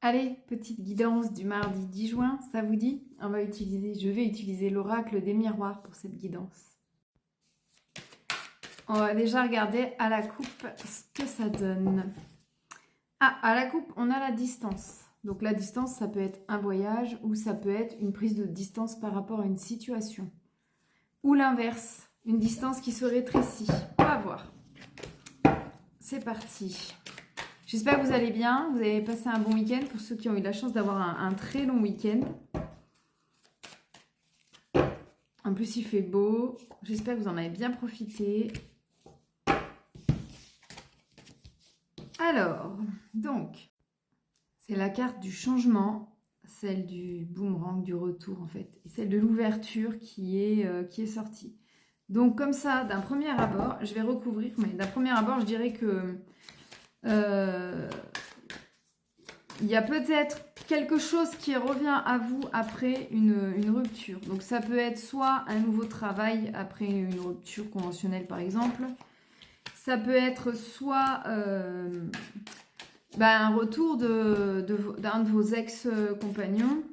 Allez, petite guidance du mardi 10 juin, ça vous dit? Je vais utiliser l'oracle des miroirs pour cette guidance. On va déjà regarder à la coupe ce que ça donne. Ah, à la coupe, on a la distance. Donc la distance, ça peut être un voyage ou ça peut être une prise de distance par rapport à une situation. Ou l'inverse, une distance qui se rétrécit. On va voir. C'est parti. J'espère que vous allez bien, vous avez passé un bon week-end pour ceux qui ont eu la chance d'avoir un très long week-end. En plus, il fait beau. J'espère que vous en avez bien profité. Alors, donc, c'est la carte du changement, celle du boomerang, du retour en fait, et celle de l'ouverture qui est sortie. Donc comme ça, d'un premier abord, je vais recouvrir, mais d'un premier abord, je dirais que il y a peut-être quelque chose qui revient à vous après une rupture. Donc ça peut être soit un nouveau travail après une rupture conventionnelle par exemple. Ça peut être soit un retour d'un de vos ex-compagnons.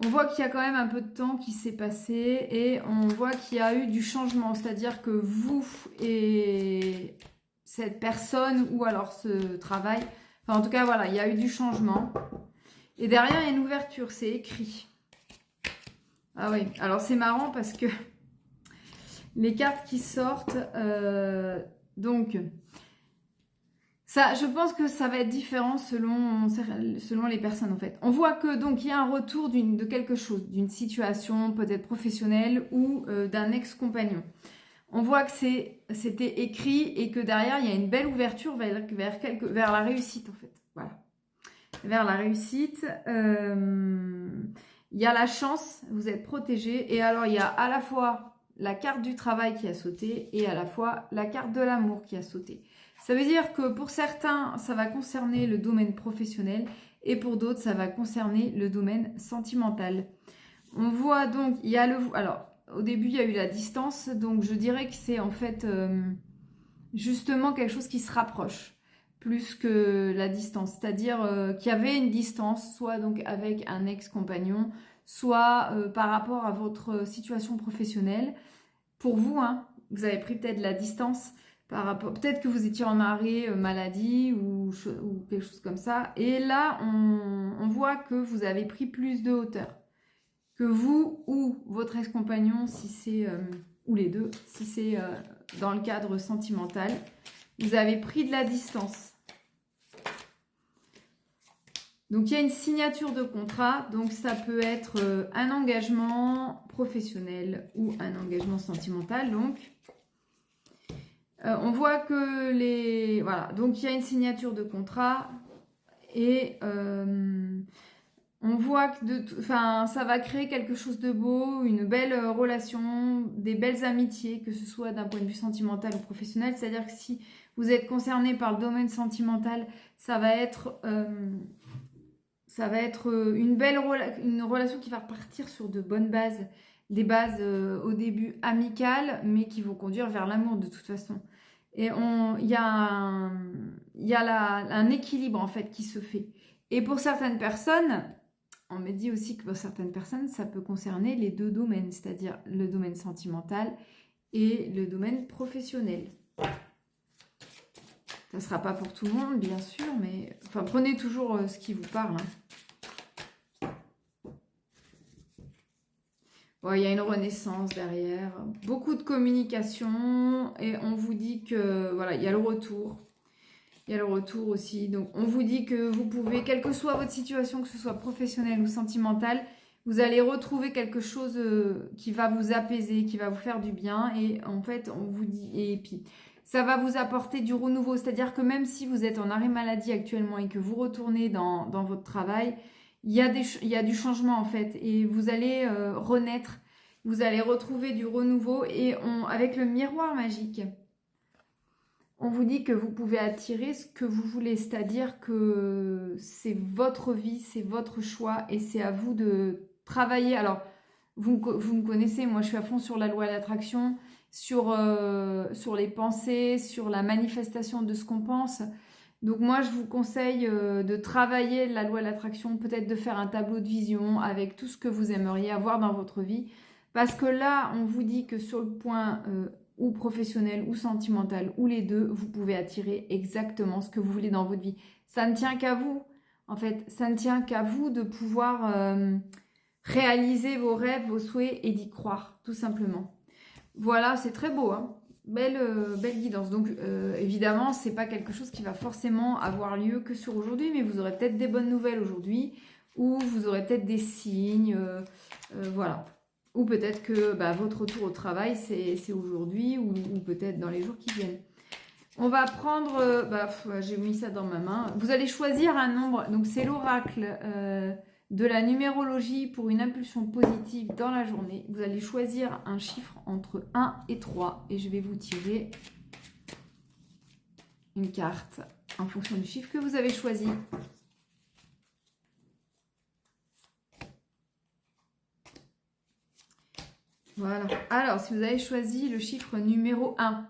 On voit qu'il y a quand même un peu de temps qui s'est passé et on voit qu'il y a eu du changement. C'est-à-dire que vous et cette personne ou alors ce travail, enfin en tout cas voilà, il y a eu du changement. Et derrière, il y a une ouverture, c'est écrit. Ah oui, alors c'est marrant parce que les cartes qui sortent, donc... Ça, je pense que ça va être différent selon les personnes en fait. On voit que donc il y a un retour de quelque chose, d'une situation peut-être professionnelle ou d'un ex-compagnon. On voit que c'était écrit et que derrière il y a une belle ouverture vers la réussite en fait. Voilà, vers la réussite. Il y a la chance, vous êtes protégé et alors il y a à la fois la carte du travail qui a sauté et à la fois la carte de l'amour qui a sauté. Ça veut dire que pour certains, ça va concerner le domaine professionnel et pour d'autres, ça va concerner le domaine sentimental. On voit donc, il y a alors, au début, il y a eu la distance, donc je dirais que c'est en fait justement quelque chose qui se rapproche plus que la distance. C'est-à-dire qu'il y avait une distance, soit donc avec un ex-compagnon, soit par rapport à votre situation professionnelle. Pour vous, hein, vous avez pris peut-être la distance par rapport, peut-être que vous étiez en arrêt maladie ou quelque chose comme ça. Et là, on voit que vous avez pris plus de hauteur. Que vous ou votre ex-compagnon, si c'est, ou les deux, si c'est dans le cadre sentimental, vous avez pris de la distance. Donc, il y a une signature de contrat. Donc, ça peut être un engagement professionnel ou un engagement sentimental. Donc, on voit que voilà, donc il y a une signature de contrat et on voit que ça va créer quelque chose de beau, une belle relation, des belles amitiés, que ce soit d'un point de vue sentimental ou professionnel. C'est-à-dire que si vous êtes concerné par le domaine sentimental, ça va être une relation qui va repartir sur de bonnes bases, des bases au début amicales, mais qui vont conduire vers l'amour de toute façon. Et il y a un équilibre en fait qui se fait. Et pour certaines personnes, on me dit aussi que pour certaines personnes, ça peut concerner les deux domaines, c'est-à-dire le domaine sentimental et le domaine professionnel. Ça ne sera pas pour tout le monde, bien sûr, mais enfin, prenez toujours ce qui vous parle. Bon, il y a une renaissance derrière, beaucoup de communication et on vous dit que voilà, il y a le retour. Il y a le retour aussi. Donc, on vous dit que vous pouvez, quelle que soit votre situation, que ce soit professionnelle ou sentimentale, vous allez retrouver quelque chose qui va vous apaiser, qui va vous faire du bien. Et en fait, on vous dit, et puis, ça va vous apporter du renouveau. C'est-à-dire que même si vous êtes en arrêt maladie actuellement et que vous retournez dans votre travail, il y a du changement en fait. Et vous allez renaître, vous allez retrouver du renouveau. Et avec le miroir magique, on vous dit que vous pouvez attirer ce que vous voulez, c'est-à-dire que c'est votre vie, c'est votre choix et c'est à vous de travailler. Alors, vous me connaissez, moi je suis à fond sur la loi de l'attraction, sur les pensées, sur la manifestation de ce qu'on pense. Donc moi, je vous conseille de travailler la loi de l'attraction, peut-être de faire un tableau de vision avec tout ce que vous aimeriez avoir dans votre vie. Parce que là, on vous dit que sur le point ou professionnel ou sentimental ou les deux, vous pouvez attirer exactement ce que vous voulez dans votre vie. Ça ne tient qu'à vous. En fait, ça ne tient qu'à vous de pouvoir réaliser vos rêves, vos souhaits et d'y croire, tout simplement. Voilà, c'est très beau, hein. Belle guidance. Donc, évidemment, c'est pas quelque chose qui va forcément avoir lieu que sur aujourd'hui, mais vous aurez peut-être des bonnes nouvelles aujourd'hui, ou vous aurez peut-être des signes, voilà. Ou peut-être que votre retour au travail, c'est aujourd'hui, ou peut-être dans les jours qui viennent. On va prendre, j'ai mis ça dans ma main. Vous allez choisir un nombre, donc c'est l'oracle de la numérologie pour une impulsion positive dans la journée. Vous allez choisir un chiffre entre 1 et 3 et je vais vous tirer une carte en fonction du chiffre que vous avez choisi. Voilà. Alors, si vous avez choisi le chiffre numéro 1,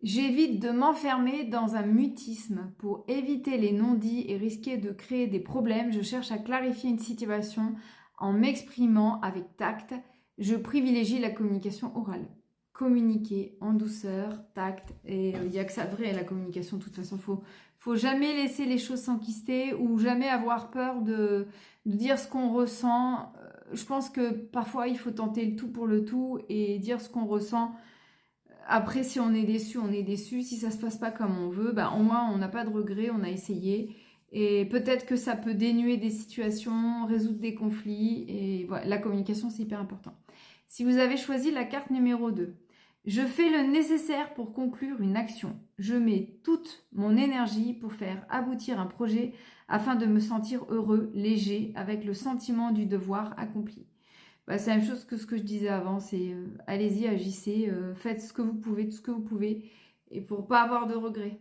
j'évite de m'enfermer dans un mutisme pour éviter les non-dits et risquer de créer des problèmes. Je cherche à clarifier une situation en m'exprimant avec tact. Je privilégie la communication orale. Communiquer en douceur, tact, et il n'y a que ça de vrai, la communication. De toute façon, faut jamais laisser les choses s'enquister ou jamais avoir peur de dire ce qu'on ressent. Je pense que parfois, il faut tenter le tout pour le tout et dire ce qu'on ressent. Après, si on est déçu, on est déçu. Si ça se passe pas comme on veut, au moins on n'a pas de regret, on a essayé. Et peut-être que ça peut dénuer des situations, résoudre des conflits. Et voilà, la communication, c'est hyper important. Si vous avez choisi la carte numéro 2, je fais le nécessaire pour conclure une action. Je mets toute mon énergie pour faire aboutir un projet afin de me sentir heureux, léger, avec le sentiment du devoir accompli. C'est la même chose que ce que je disais avant, c'est allez-y, agissez, faites ce que vous pouvez, tout ce que vous pouvez, et pour pas avoir de regrets.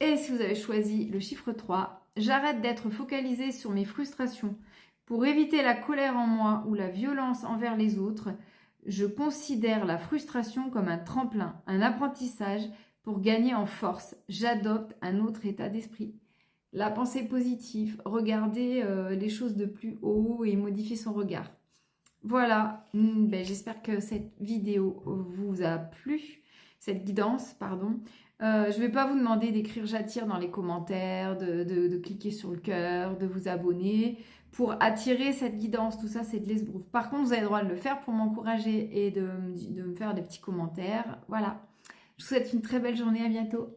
Et si vous avez choisi le chiffre 3, j'arrête d'être focalisée sur mes frustrations. Pour éviter la colère en moi ou la violence envers les autres, je considère la frustration comme un tremplin, un apprentissage pour gagner en force. J'adopte un autre état d'esprit. La pensée positive, regarder les choses de plus haut et modifier son regard. Voilà, j'espère que cette vidéo vous a plu, cette guidance, pardon. Je ne vais pas vous demander d'écrire j'attire dans les commentaires, de cliquer sur le cœur, de vous abonner. Pour attirer cette guidance, tout ça c'est de l'esbrouf. Par contre, vous avez le droit de le faire pour m'encourager et de me faire des petits commentaires. Voilà, je vous souhaite une très belle journée, à bientôt.